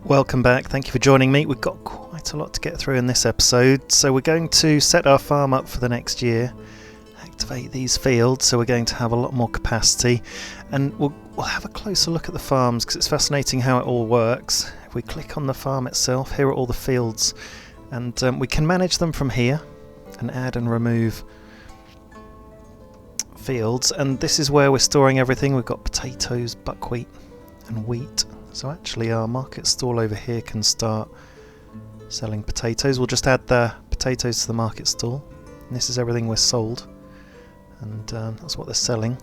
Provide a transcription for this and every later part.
Welcome back, thank you for joining me. We've got quite a lot to get through in this episode, so we're going to set our farm up for the next year, activate these fields, so we're going to have a lot more capacity, and we'll have a closer look at the farms because it's fascinating how it all works. If we click on the farm itself, here are all the fields, and we can manage them from here and add and remove fields, and this is where we're storing everything. We've got potatoes, buckwheat and wheat. So actually our market stall over here can start selling potatoes. We'll just add the potatoes to the market stall. And this is everything we're sold. And that's what they're selling.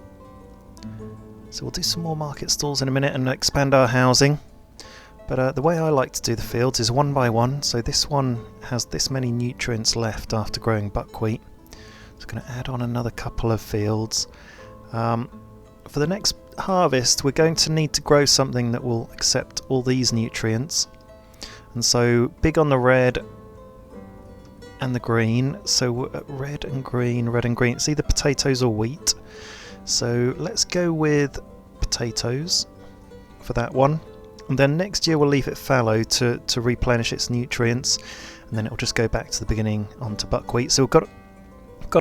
So we'll do some more market stalls in a minute and expand our housing. But the way I like to do the fields is one by one. So this one has this many nutrients left after growing buckwheat. So I'm going to add on another couple of fields. For the next harvest, we're going to need to grow something that will accept all these nutrients, and so big on the red and the green. So red and green. It's either potatoes or wheat, so let's go with potatoes for that one, and then next year we'll leave it fallow to replenish its nutrients, and then it'll just go back to the beginning onto buckwheat. So we've got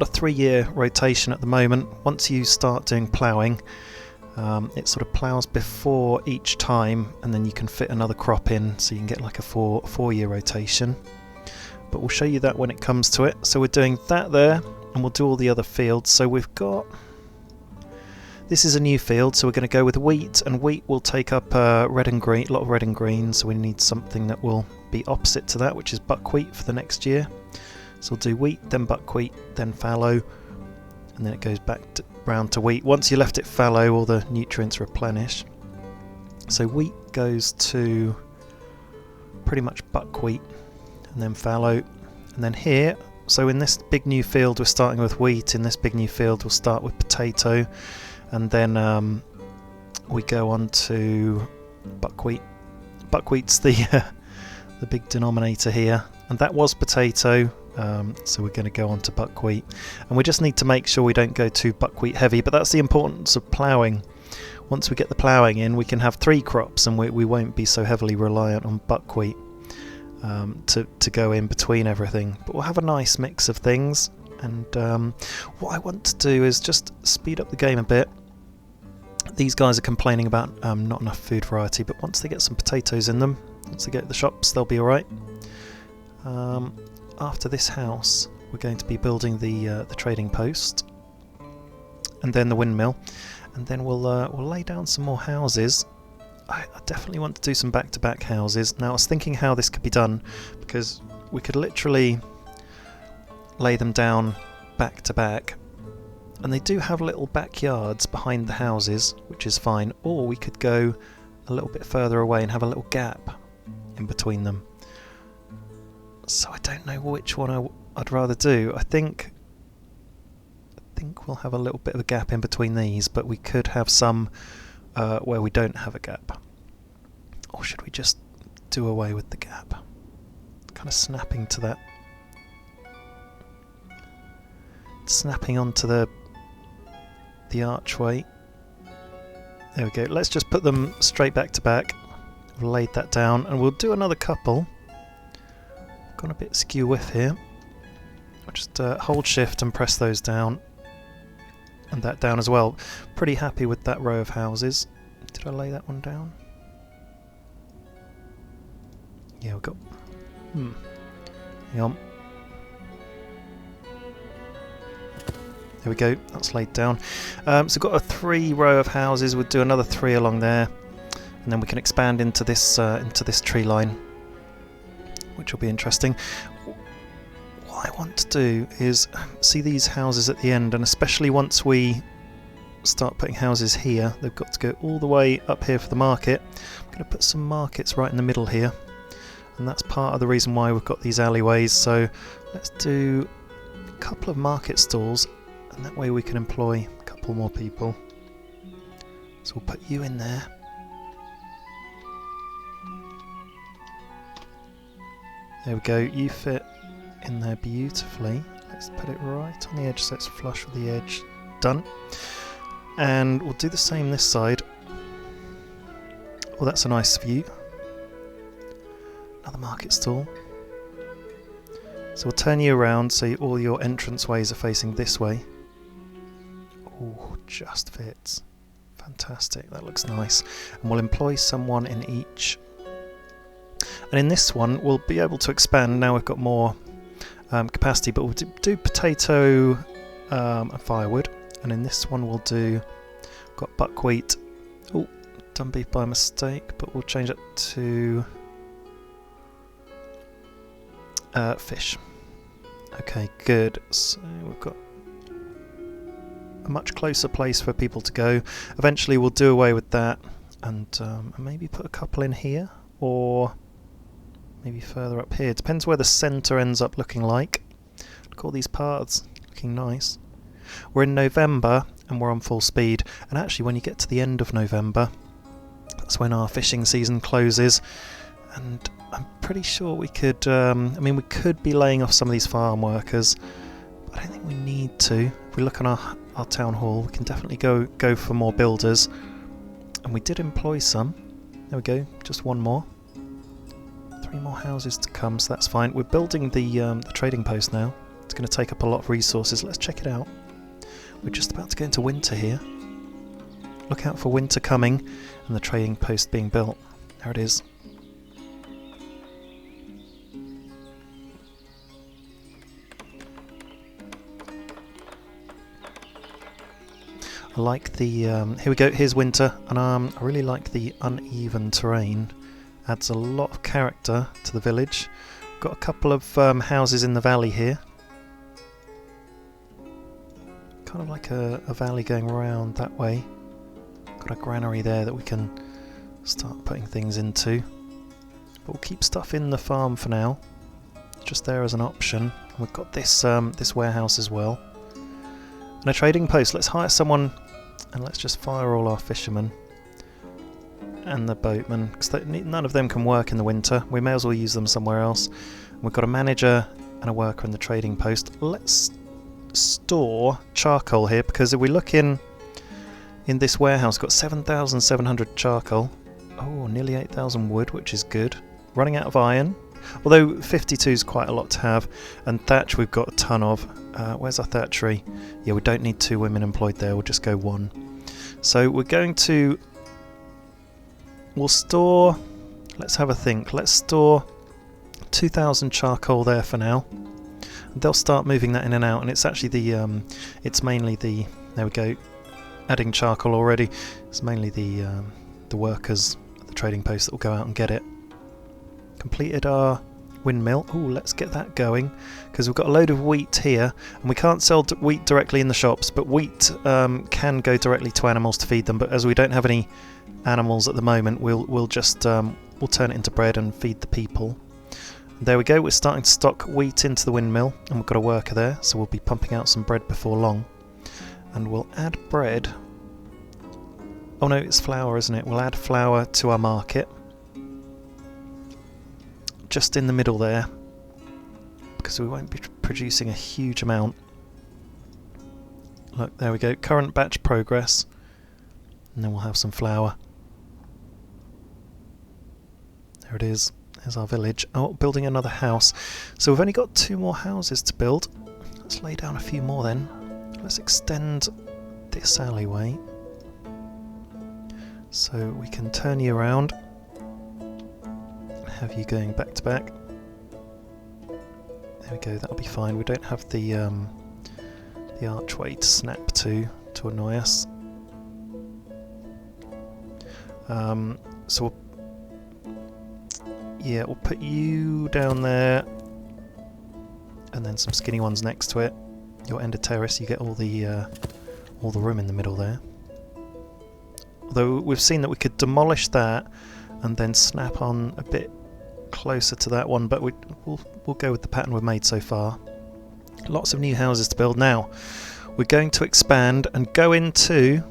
a 3-year rotation at the moment. Once you start doing ploughing, it sort of ploughs before each time, and then you can fit another crop in, so you can get like a 4-year rotation. But we'll show you that when it comes to it. So we're doing that there, and we'll do all the other fields. So we've got, this is a new field, so we're going to go with wheat, and wheat will take up red and green, a lot of red and green, so we need something that will be opposite to that, which is buckwheat for the next year. So we'll do wheat, then buckwheat, then fallow, and then it goes back round to wheat. Once you left it fallow, all the nutrients replenish. So wheat goes to pretty much buckwheat, and then fallow, and then here, so in this big new field we're starting with wheat, in this big new field we'll start with potato, and then we go on to buckwheat. Buckwheat's the big denominator here, and that was potato. So we're going to go on to buckwheat, and we just need to make sure we don't go too buckwheat heavy, but that's the importance of ploughing. Once we get the ploughing in, we can have 3 crops, and we won't be so heavily reliant on buckwheat to go in between everything, but we'll have a nice mix of things. And what I want to do is just speed up the game a bit. These guys are complaining about not enough food variety, but once they get some potatoes in them, once they get to the shops, they'll be alright. After this house, we're going to be building the trading post, and then the windmill, and then we'll lay down some more houses. I definitely want to do some back-to-back houses. Now I was thinking how this could be done, because we could literally lay them down back-to-back, and they do have little backyards behind the houses, which is fine, or we could go a little bit further away and have a little gap in between them. So I don't know which one I'd rather do. I think we'll have a little bit of a gap in between these, but we could have some where we don't have a gap. Or should we just do away with the gap? Kind of snapping to that. Snapping onto the archway. There we go. Let's just put them straight back to back. We've laid that down, and we'll do another couple. Gone a bit skew whiff here. I'll just hold shift and press those down, and that down as well. Pretty happy with that row of houses. Did I lay that one down? Yeah, we've got hang on. There we go, that's laid down. So we've got a 3 row of houses. We'll do another 3 along there, and then we can expand into this tree line, which will be interesting. What I want to do is see these houses at the end, and especially once we start putting houses here, they've got to go all the way up here for the market. I'm going to put some markets right in the middle here, and that's part of the reason why we've got these alleyways. So let's do a couple of market stalls, and that way we can employ a couple more people. So we'll put you in there. There we go, you fit in there beautifully. Let's put it right on the edge so it's flush with the edge. Done. And we'll do the same this side. Oh, that's a nice view. Another market stall. So we'll turn you around so all your entrance ways are facing this way. Oh, just fits. Fantastic, that looks nice. And we'll employ someone in each. And in this one, we'll be able to expand. Now we've got more capacity, but we'll do potato and firewood. And in this one, we'll do, got buckwheat. Oh, done beef by mistake, but we'll change it to fish. Okay, good. So we've got a much closer place for people to go. Eventually we'll do away with that and maybe put a couple in here, or maybe further up here. Depends where the centre ends up looking like. Look at all these paths, looking nice. We're in November and we're on full speed, and actually when you get to the end of November, that's when our fishing season closes, and I'm pretty sure we could, I mean we could be laying off some of these farm workers, but I don't think we need to. If we look on our town hall, we can definitely go for more builders, and we did employ some. There we go, just one more. 3 more houses to come, so that's fine. We're building the trading post now. It's going to take up a lot of resources. Let's check it out. We're just about to go into winter here. Look out for winter coming and the trading post being built. There it is. I like the, here we go, here's winter, and I really like the uneven terrain. Adds a lot of character to the village. Got a couple of houses in the valley here. Kind of like a valley going around that way. Got a granary there that we can start putting things into. But we'll keep stuff in the farm for now, just there as an option. And we've got this this warehouse as well. And a trading post. Let's hire someone and let's just fire all our fishermen and the boatmen, because none of them can work in the winter. We may as well use them somewhere else. We've got a manager and a worker in the trading post. Let's store charcoal here, because if we look in this warehouse, got 7,700 charcoal. Oh, nearly 8,000 wood, which is good. Running out of iron, although 52 is quite a lot to have. And thatch we've got a ton of. Where's our thatchery? Yeah, we don't need 2 women employed there, we'll just go 1. So we're going to, we'll store, let's have a think, let's store 2,000 charcoal there for now. They'll start moving that in and out, and it's actually the, it's mainly the, there we go, adding charcoal already. It's mainly the workers at the trading post that will go out and get it. Completed our windmill. Oh, let's get that going, because we've got a load of wheat here, and we can't sell wheat directly in the shops, but wheat can go directly to animals to feed them. But as we don't have any animals at the moment, we'll just we'll turn it into bread and feed the people. There we go, we're starting to stock wheat into the windmill, and we've got a worker there, so we'll be pumping out some bread before long. And we'll add bread. Oh no, it's flour, isn't it? We'll add flour to our market. Just in the middle there, because we won't be producing a huge amount. Look, there we go, current batch progress. And then we'll have some flour. There it is. There's our village. Oh, building another house. So we've only got 2 more houses to build. Let's lay down a few more then. Let's extend this alleyway so we can turn you around and have you going back to back. There we go, that'll be fine. We don't have the archway to snap to annoy us. So we'll put you down there, and then some skinny ones next to it. Your end of terrace, you get all the room in the middle there. Although we've seen that we could demolish that and then snap on a bit closer to that one, but we'll go with the pattern we've made so far. Lots of new houses to build. Now we're going to expand and go into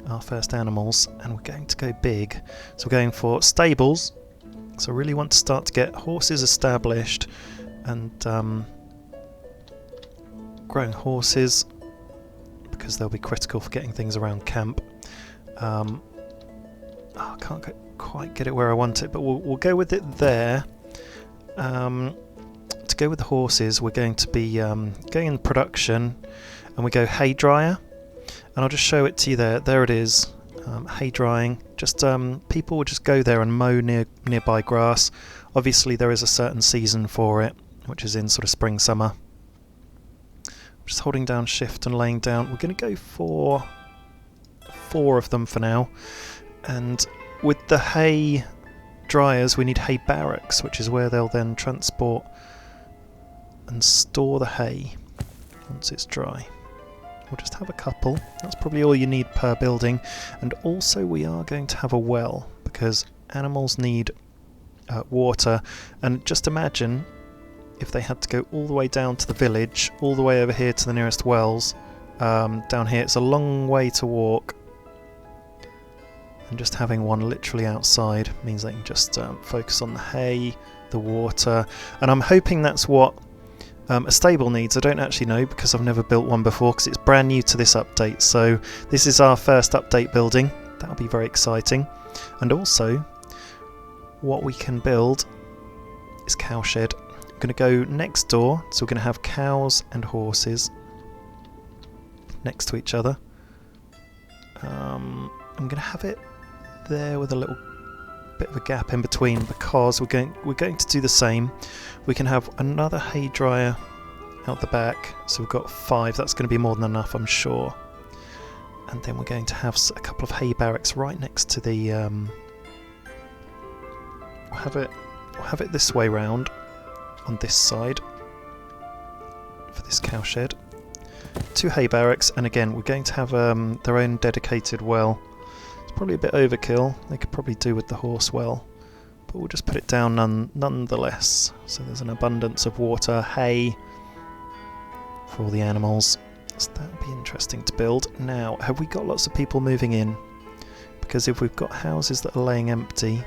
our first animals, and we're going to go big. So we're going for stables. So I really want to start to get horses established and growing horses, because they'll be critical for getting things around camp. I can't quite get it where I want it, but we'll go with it there. to go with the horses, we're going to be going in production, and we go hay dryer, and I'll just show it to you there. There it is, hay drying. Just people will just go there and mow nearby grass. Obviously, there is a certain season for it, which is in sort of spring, summer. I'm just holding down shift and laying down. We're going to go for 4 of them for now, and with the hay dryers we need hay barracks, which is where they'll then transport and store the hay once it's dry. We'll just have a couple. That's probably all you need per building. And also we are going to have a well, because animals need water. And just imagine if they had to go all the way down to the village, all the way over here to the nearest wells. Down here it's a long way to walk, and just having one literally outside means they can just focus on the hay, the water, and I'm hoping that's what a stable needs. I don't actually know, because I've never built one before, because it's brand new to this update. So this is our first update building. That'll be very exciting. And also what we can build is cowshed. I'm going to go next door, so we're going to have cows and horses next to each other. I'm going to have it there with a little bit of a gap in between, because we're going to do the same. We can have another hay dryer out the back, so we've got 5. That's going to be more than enough, I'm sure. And then we're going to have a couple of hay barracks right next to the we'll have it this way round on this side for this cowshed. 2 hay barracks, and again we're going to have their own dedicated well. It's probably a bit overkill. They could probably do with the horse well, but we'll just put it down nonetheless. So there's an abundance of water, hay for all the animals. So that would be interesting to build. Now, have we got lots of people moving in? Because if we've got houses that are laying empty,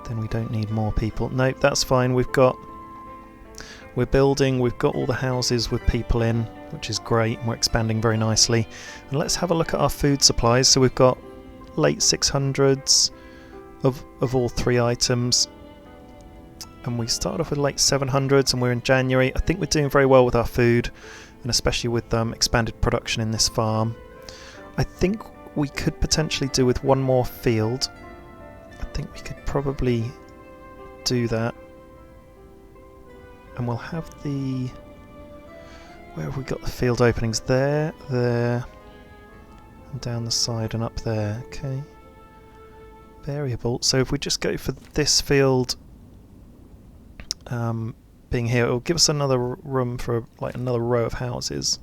then we don't need more people. Nope, that's fine. We're building, we've got all the houses with people in, which is great, and we're expanding very nicely. And let's have a look at our food supplies. So we've got late 600s of all 3 items, and we started off with late 700s, and we're in January. I think we're doing very well with our food, and especially with expanded production in this farm. I think we could potentially do with one more field. I think we could probably do that. And we'll have the... Where have we got the field openings? There, and down the side and up there. Okay. Variable. So if we just go for this field being here, it'll give us another room for like another row of houses.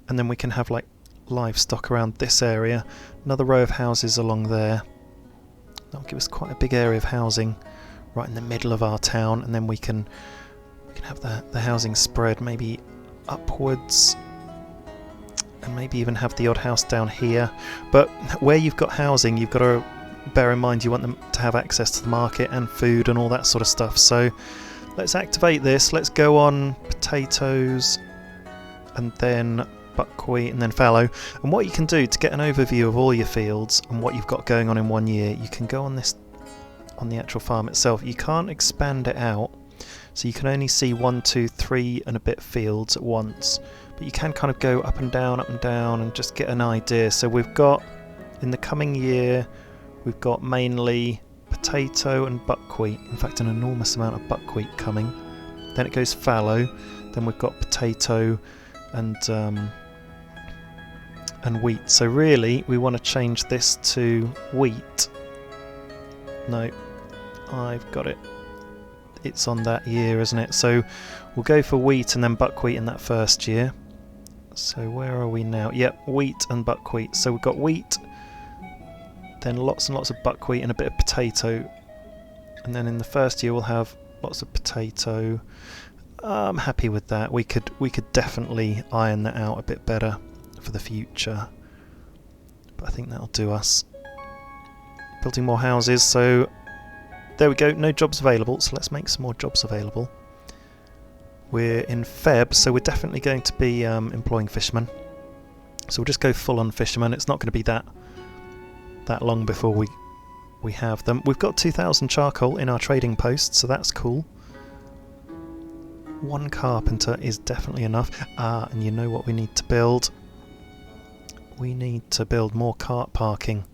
And then we can have like livestock around this area. Another row of houses along there. That'll give us quite a big area of housing right in the middle of our town, and then we can have the housing spread maybe upwards, and maybe even have the odd house down here. But where you've got housing, you've got to bear in mind you want them to have access to the market and food and all that sort of stuff. So let's activate this. Let's go on potatoes and then buckwheat and then fallow. And what you can do to get an overview of all your fields and what you've got going on in one year, you can go on this on the actual farm itself. You can't expand it out, so you can only see 1, 2, 3 and a bit fields at once, but you can kind of go up and down and just get an idea. So we've got, in the coming year, we've got mainly potato and buckwheat, in fact an enormous amount of buckwheat coming. Then it goes fallow, then we've got potato and wheat. So really we want to change this to wheat. No, I've got it. It's on that year, isn't it? So we'll go for wheat and then buckwheat in that first year. So where are we now? Yep, wheat and buckwheat. So we've got wheat, then lots and lots of buckwheat and a bit of potato. And then in the first year we'll have lots of potato. I'm happy with that. We could definitely iron that out a bit better for the future. But I think that'll do us. Building more houses, so there we go, no jobs available, so let's make some more jobs available. We're in Feb, so we're definitely going to be employing fishermen. So we'll just go full on fishermen. It's not going to be that long before we we have them. We've got 2,000 charcoal in our trading post, so that's cool. 1 carpenter is definitely enough. And you know what we need to build? We need to build more cart parking,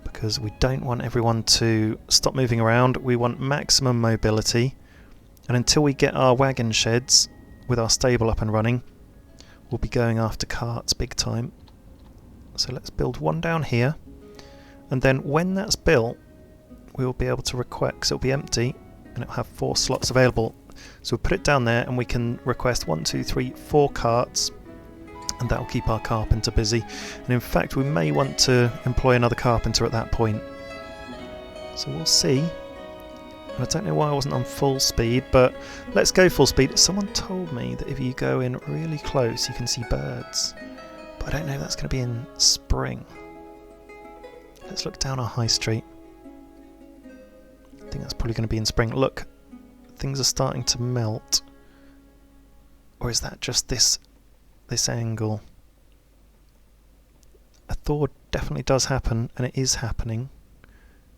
because we don't want everyone to stop moving around. We want maximum mobility, and until we get our wagon sheds with our stable up and running, we'll be going after carts big time. So let's build 1 down here, and then when that's built we'll be able to request, because it'll be empty and it'll have 4 slots available. So we'll put it down there and we can request 1, 2, 3, 4 carts, and that will keep our carpenter busy. And in fact we may want to employ another carpenter at that point. So we'll see. And I don't know why I wasn't on full speed, but let's go full speed. Someone told me that if you go in really close you can see birds, but I don't know if that's going to be in spring. Let's look down our high street. I think that's probably going to be in spring. Look, things are starting to melt. Or is that just this angle? A thaw definitely does happen, and it is happening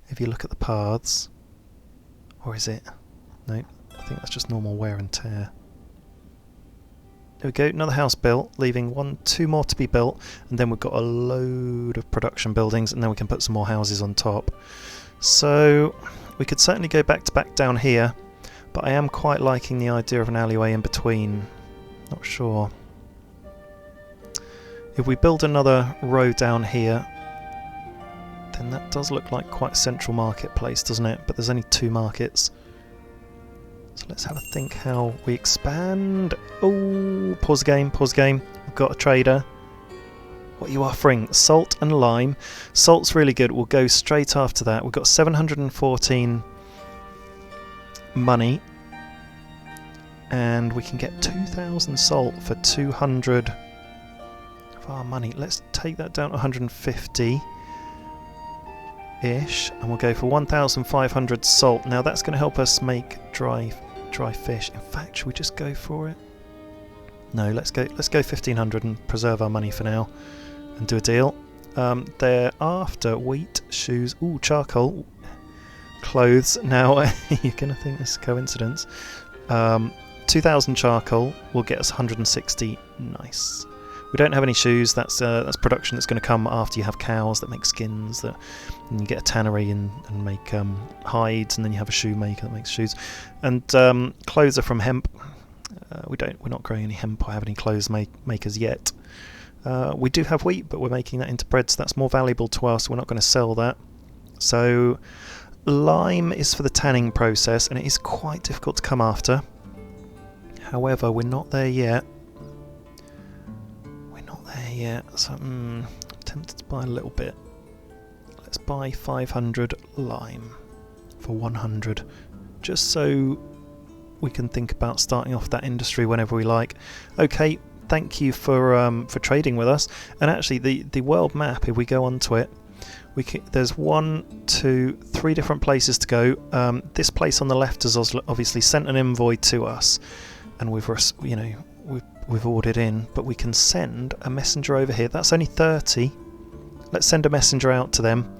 if you look at the paths. Or is it? No, I think that's just normal wear and tear. There we go, another house built, leaving 2 more to be built, and then we've got a load of production buildings, and then we can put some more houses on top. So we could certainly go back to back down here, but I am quite liking the idea of an alleyway in between. Not sure. If we build another row down here, then that does look like quite a central marketplace, doesn't it? But there's only 2 markets. So let's have a think how we expand. Oh, pause the game, pause the game. We've got a trader. What are you offering? Salt and lime. Salt's really good. We'll go straight after that. We've got 714 money. And we can get 2,000 salt for 200 of our money. Let's take that down to 150. Ish, and we'll go for 1,500 salt. Now that's going to help us make dry fish. In fact, should we just go for it? No, let's go 1,500 and preserve our money for now and do a deal. Thereafter, wheat, shoes, ooh, charcoal, clothes. Now you're going to think this is a coincidence. 2,000 charcoal will get us 160. Nice. We don't have any shoes. That's production that's going to come after you have cows that make skins. And you get a tannery and make hides, and then you have a shoe maker that makes shoes. And clothes are from hemp. We're not growing any hemp or have any clothes makers yet. We do have wheat, but we're making that into bread, so that's more valuable to us. We're not going to sell that. So lime is for the tanning process, and it is quite difficult to come after. However, we're not there yet. So I'm tempted to buy a little bit. Let's buy 500 lime for 100, just so we can think about starting off that industry whenever we like. Okay, thank you for trading with us. And actually, the world map, if we go onto it, there's 1, 2, 3 different places to go. This place on the left has obviously sent an envoy to us, and we've ordered in, but we can send a messenger over here. That's only 30. Let's send a messenger out to them,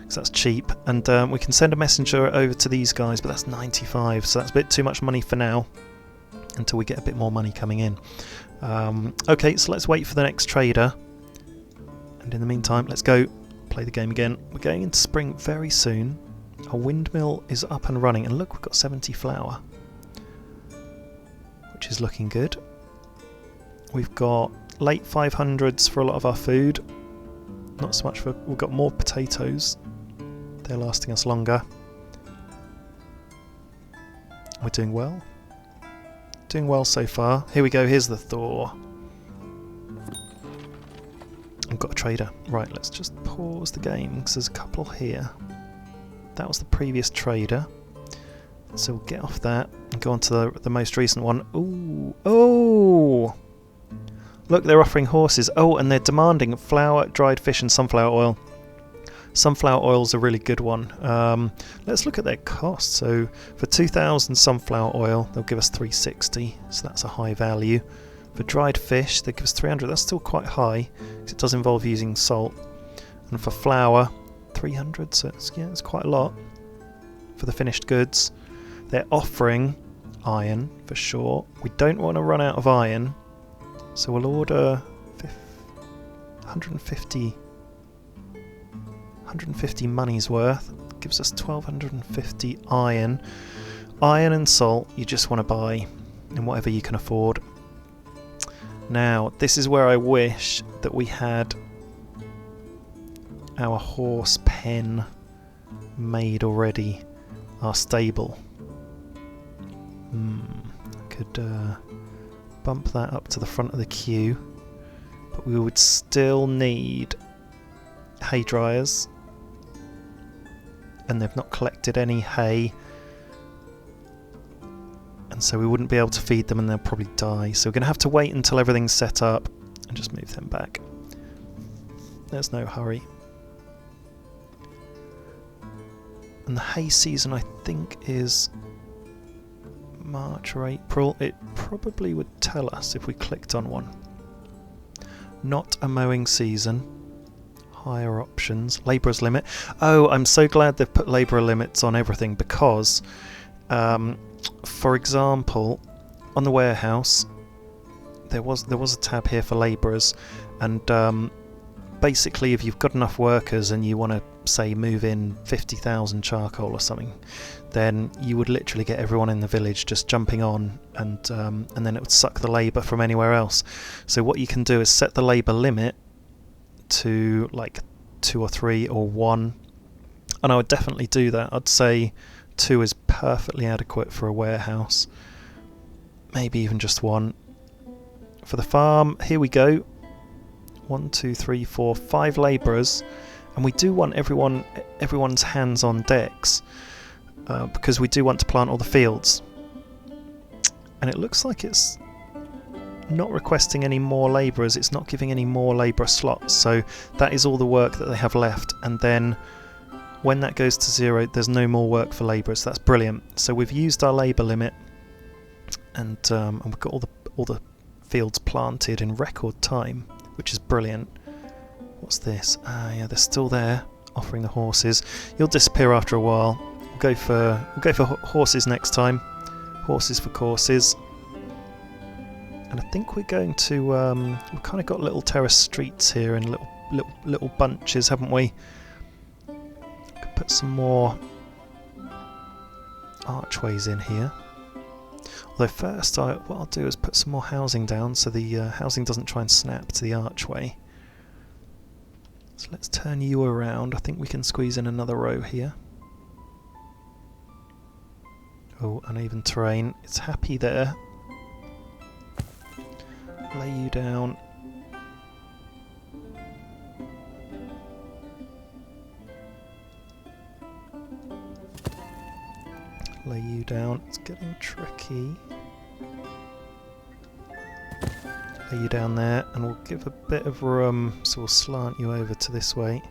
because that's cheap. And we can send a messenger over to these guys, but that's 95, so that's a bit too much money for now, until we get a bit more money coming in. Okay, so let's wait for the next trader, and in the meantime, let's go play the game again. We're going into spring very soon. Our windmill is up and running, and look, we've got 70 flour, which is looking good. We've got late 500s for a lot of our food. Not so much for... We've got more potatoes. They're lasting us longer. We're doing well. Doing well so far. Here we go, here's the thaw. I've got a trader. Right, let's just pause the game, because there's a couple here. That was the previous trader. So we'll get off that and go on to the most recent one. Ooh! Oh! Look, they're offering horses. Oh, and they're demanding flour, dried fish and sunflower oil. Sunflower oil is a really good one. Let's look at their cost. So for 2,000 sunflower oil, they'll give us 360. So that's a high value. For dried fish, they give us 300. That's still quite high, because it does involve using salt. And for flour, 300, so it's quite a lot for the finished goods. They're offering iron for sure. We don't want to run out of iron, so we'll order 150 money's worth. Gives us 1250 iron. Iron and salt you just want to buy in whatever you can afford. Now this is where I wish that we had our horse pen made already, our stable. Could bump that up to the front of the queue, but we would still need hay dryers, and they've not collected any hay, and so we wouldn't be able to feed them and they'll probably die, so we're going to have to wait until everything's set up and just move them back. There's no hurry. And the hay season I think is March or April. It probably would tell us if we clicked on one. Not a mowing season. Higher options. Labourer's limit. Oh, I'm so glad they've put labourer limits on everything, because for example, on the warehouse there was a tab here for labourers, and basically if you've got enough workers and you want to say move in 50,000 charcoal or something, then you would literally get everyone in the village just jumping on, and then it would suck the labour from anywhere else. So what you can do is set the labour limit to like 2 or 3 or 1, and I would definitely do that. I'd say 2 is perfectly adequate for a warehouse, maybe even just 1. For the farm, here we go. 1, 2, 3, 4, 5 labourers, and we do want everyone's hands on decks, because we do want to plant all the fields. And it looks like it's not requesting any more labourers, it's not giving any more labourer slots, so that is all the work that they have left, and then when that goes to 0 there's no more work for labourers. That's brilliant. So we've used our labour limit, and we've got all the fields planted in record time, which is brilliant. What's this? Ah, yeah, they're still there, offering the horses. You'll disappear after a while. We'll go for horses next time. Horses for courses. And I think we're going to we've kind of got little terrace streets here in little bunches, haven't we? Could put some more archways in here. Although first, what I'll do is put some more housing down so the housing doesn't try and snap to the archway. So let's turn you around. I think we can squeeze in another row here. Oh, uneven terrain. It's happy there. Lay you down. Lay you down. It's getting tricky. Lay you down there, and we'll give a bit of room, so we'll slant you over to this way.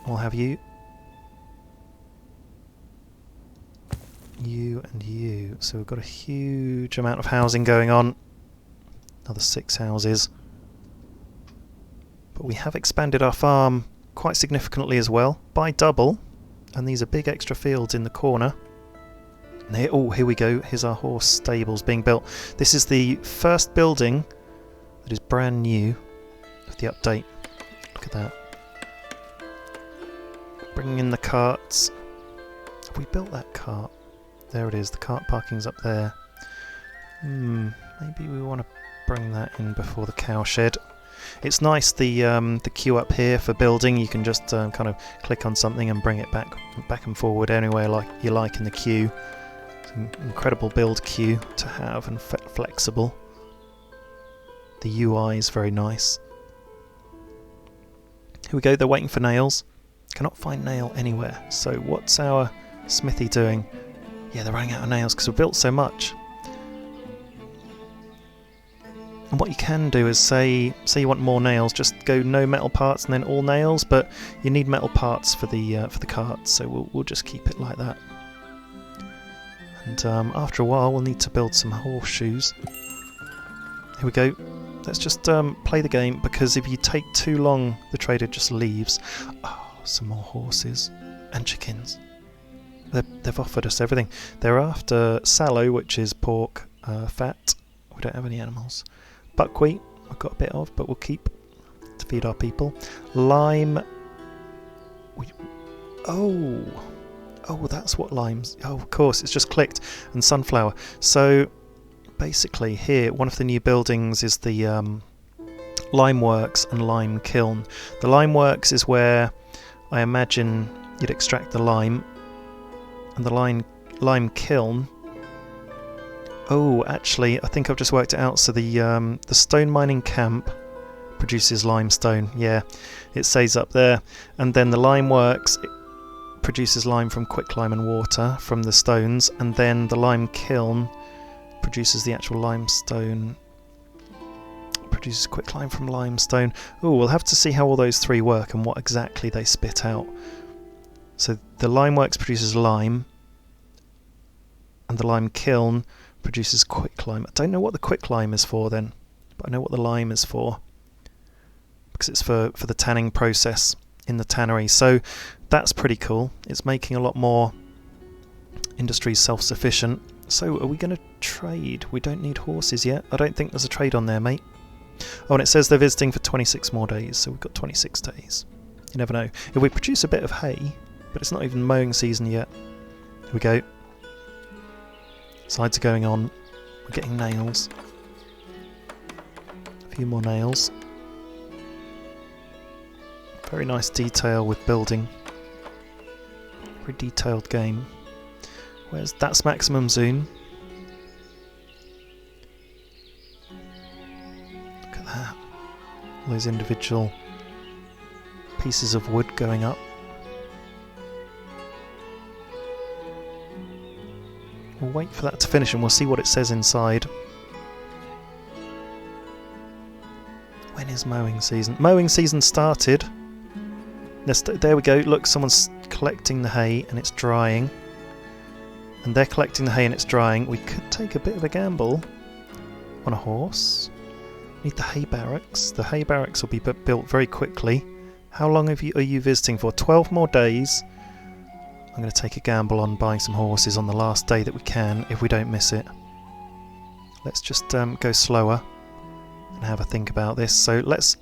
We'll have you. You and you. So we've got a huge amount of housing going on. Another 6 houses. But we have expanded our farm quite significantly as well, by double. And these are big extra fields in the corner. And here, oh, here we go. Here's our horse stables being built. This is the first building that is brand new of the update. Look at that. Bringing in the carts. Have we built that cart? There it is. The cart parking's up there. Maybe we want to bring that in before the cow shed. It's nice, the queue up here for building. You can just kind of click on something and bring it back and forward anywhere like you like in the queue. It's an incredible build queue to have, and flexible. The UI is very nice. Here we go. They're waiting for nails. Cannot find nail anywhere. So what's our smithy doing? Yeah, they're running out of nails because we've built so much. And what you can do is say you want more nails, just go no metal parts and then all nails, but you need metal parts for the carts, so we'll just keep it like that. And after a while we'll need to build some horseshoes. Here we go. let's just play the game, because if you take too long, the trader just leaves. Oh, some more horses and chickens. They've offered us everything. They're after sallow, which is pork, fat. We don't have any animals. Buckwheat, I've got a bit of, but we'll keep to feed our people. Lime. Oh, that's what limes. Oh, of course, it's just clicked. And sunflower. So basically, here, one of the new buildings is the lime works and lime kiln. The lime works is where I imagine you'd extract the lime, and the lime kiln. Oh, actually, I think I've just worked it out. So the stone mining camp produces limestone. Yeah, it says up there. And then the lime works, it produces lime from quicklime and water from the stones. And then the lime kiln produces the actual limestone. Produces quicklime from limestone. Oh, we'll have to see how all those three work and what exactly they spit out. So the lime works produces lime, and the lime kiln produces quicklime. I don't know what the quicklime is for then, but I know what the lime is for, because it's for the tanning process in the tannery. So that's pretty cool. It's making a lot more industries self-sufficient. So are we going to trade? We don't need horses yet. I don't think there's a trade on there, mate. Oh, and it says they're visiting for 26 more days, so we've got 26 days. You never know. If we produce a bit of hay, but it's not even mowing season yet. Here we go. Sides are going on. We're getting nails. A few more nails. Very nice detail with building. Very detailed game. That's maximum zoom. Look at that. All those individual pieces of wood going up. We'll wait for that to finish and we'll see what it says inside. When is mowing season? Mowing season started. There we go. Look, someone's collecting the hay and it's drying. And they're collecting the hay and it's drying. We could take a bit of a gamble on a horse. Need the hay barracks. The hay barracks will be built very quickly. How long are you visiting for? 12 more days. I'm going to take a gamble on buying some horses on the last day that we can, if we don't miss it. Let's just go slower and have a think about this. So let's...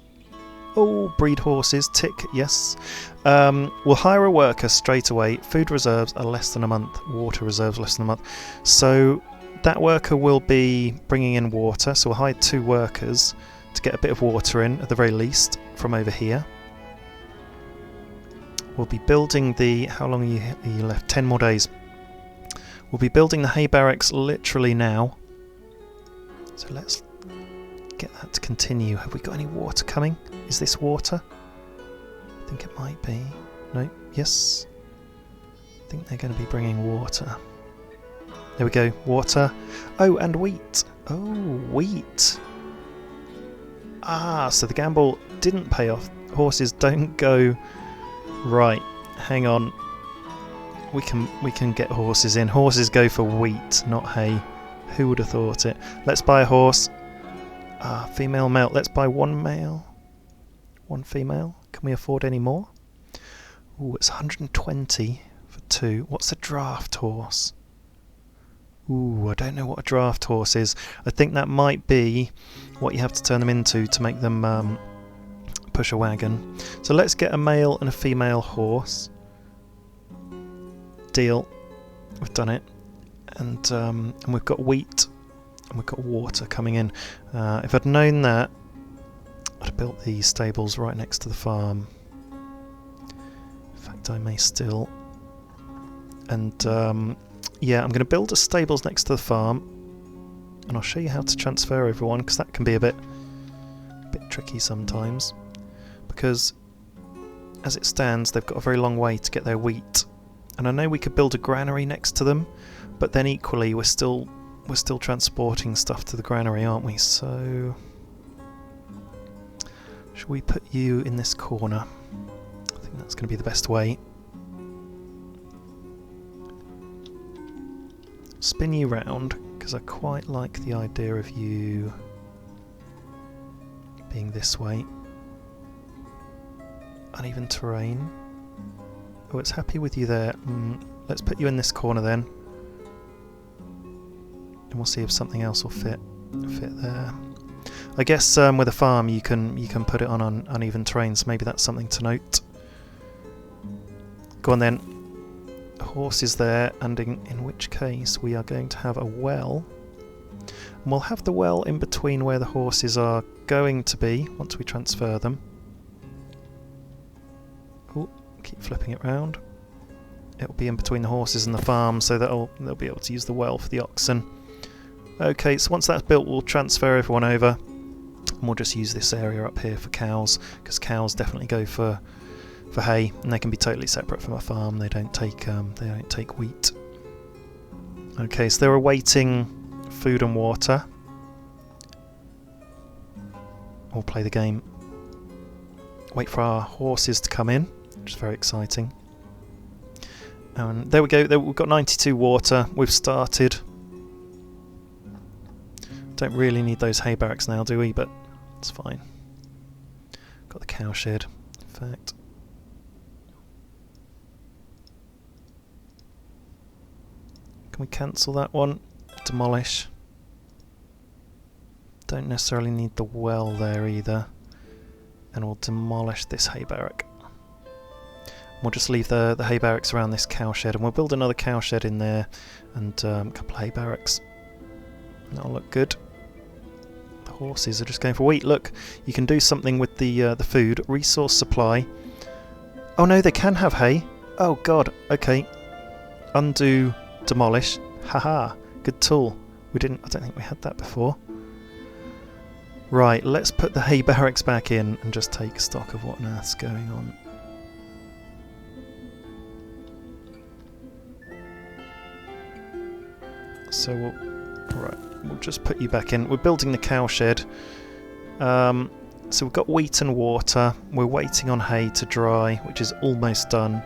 Oh, breed horses, tick, yes. We'll hire a worker straight away. Food reserves are less than a month. Water reserves less than a month. So that worker will be bringing in water. So we'll hire 2 workers to get a bit of water in, at the very least, from over here. We'll be building the... How long are you left? 10 more days. We'll be building the hay barracks literally now. So let's get that to continue. Have we got any water coming? Is this water? I think it might be. No? Yes? I think they're going to be bringing water. There we go. Water. Oh, and wheat. Oh, wheat. Ah, so the gamble didn't pay off. Horses don't go... Right, hang on. We can get horses in. Horses go for wheat, not hay. Who would have thought it? Let's buy a horse. Ah, female, male. Let's buy 1 male, 1 female. Can we afford any more? Ooh, it's 120 for 2. What's a draft horse? Ooh, I don't know what a draft horse is. I think that might be what you have to turn them into to make them push a wagon. So let's get a male and a female horse. Deal. We've done it. And we've got wheat and we've got water coming in. If I'd known that, I'd have built these stables right next to the farm. In fact, I may still. And yeah, I'm going to build a stables next to the farm, and I'll show you how to transfer everyone, because that can be a bit tricky sometimes. Because as it stands, they've got a very long way to get their wheat. And I know we could build a granary next to them, but then equally we're still transporting stuff to the granary, aren't we? So should we put you in this corner? I think that's going to be the best way. Spin you round, because I quite like the idea of you being this way. Uneven terrain. Oh, it's happy with you there. Let's put you in this corner then. And we'll see if something else will fit there. I guess with a farm you can put it on uneven terrain, so maybe that's something to note. Go on then. A horse is there, and in which case we are going to have a well. And we'll have the well in between where the horses are going to be once we transfer them. Oh, keep flipping it round. It'll be in between the horses and the farm, so they'll be able to use the well for the oxen. Okay, so once that's built, we'll transfer everyone over, and we'll just use this area up here for cows, because cows definitely go for hay, and they can be totally separate from a farm. They don't take wheat. Okay, so they're awaiting food and water. We'll play the game. Wait for our horses to come in, which is very exciting. And there we go. We've got 92 water. We've started. Don't really need those hay barracks now, do we? But it's fine. Got the cow shed, in fact. Can we cancel that one? Demolish. Don't necessarily need the well there either. And we'll demolish this hay barrack. We'll just leave the hay barracks around this cow shed, and we'll build another cow shed in there and a couple of hay barracks. That'll look good. The horses are just going for wheat. Look, you can do something with the food. Resource supply. Oh no, they can have hay. Oh god. Okay. Undo. Demolish. Haha. Good tool. I don't think we had that before. Right, let's put the hay barracks back in and just take stock of what on earth's going on. So we'll just put you back in. We're building the cow shed. So we've got wheat and water. We're waiting on hay to dry, which is almost done.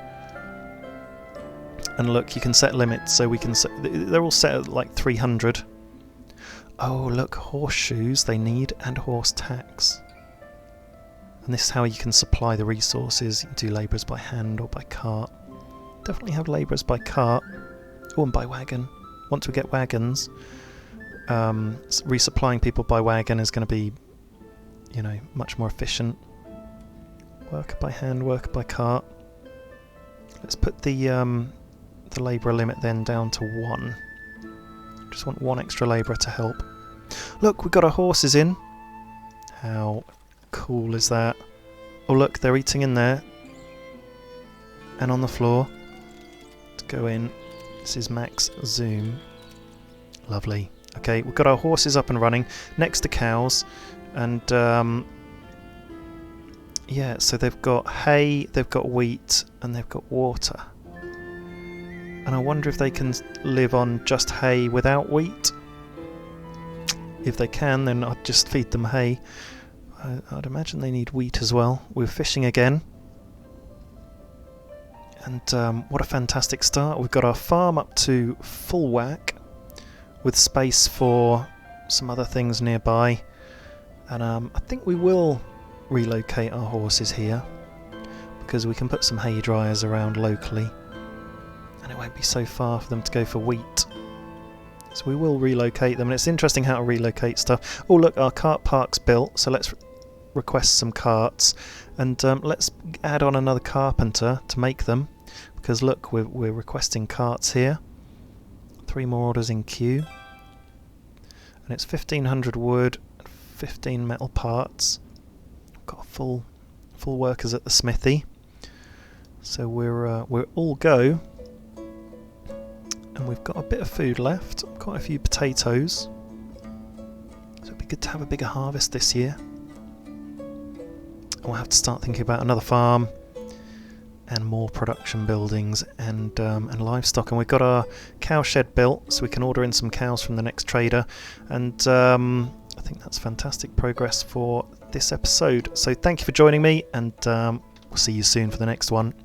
And look, you can set limits, so we can set, they're all set at like 300. Oh look, horseshoes they need, and horse tax. And this is how you can supply the resources. You do labourers by hand or by cart. Definitely have labourers by cart. Oh, and by wagon. Once we get wagons, resupplying people by wagon is going to be, you know, much more efficient. Worker by hand, worker by cart. Let's put the labourer limit then down to 1. Just want 1 extra labourer to help. Look, we've got our horses in. How cool is that? Oh look, they're eating in there. And on the floor. Let's go in. This is max zoom. Lovely. Okay, we've got our horses up and running next to cows. And yeah, so they've got hay, they've got wheat, and they've got water. And I wonder if they can live on just hay without wheat. If they can, then I'd just feed them hay. I'd imagine they need wheat as well. We're fishing again. And what a fantastic start. We've got our farm up to full whack, with space for some other things nearby. And I think we will relocate our horses here, because we can put some hay dryers around locally. And it won't be so far for them to go for wheat. So we will relocate them, and it's interesting how to relocate stuff. Oh look, our cart park's built, so let's request some carts, and let's add on another carpenter to make them, because look, we're requesting carts here. 3 more orders in queue, and it's 1500 wood, 15 metal parts. We've got full workers at the smithy, so we're all go. And we've got a bit of food left, quite a few potatoes. So it'd be good to have a bigger harvest this year. And we'll have to start thinking about another farm and more production buildings and livestock. And we've got our cow shed built, so we can order in some cows from the next trader. And I think that's fantastic progress for this episode. So thank you for joining me, and we'll see you soon for the next one.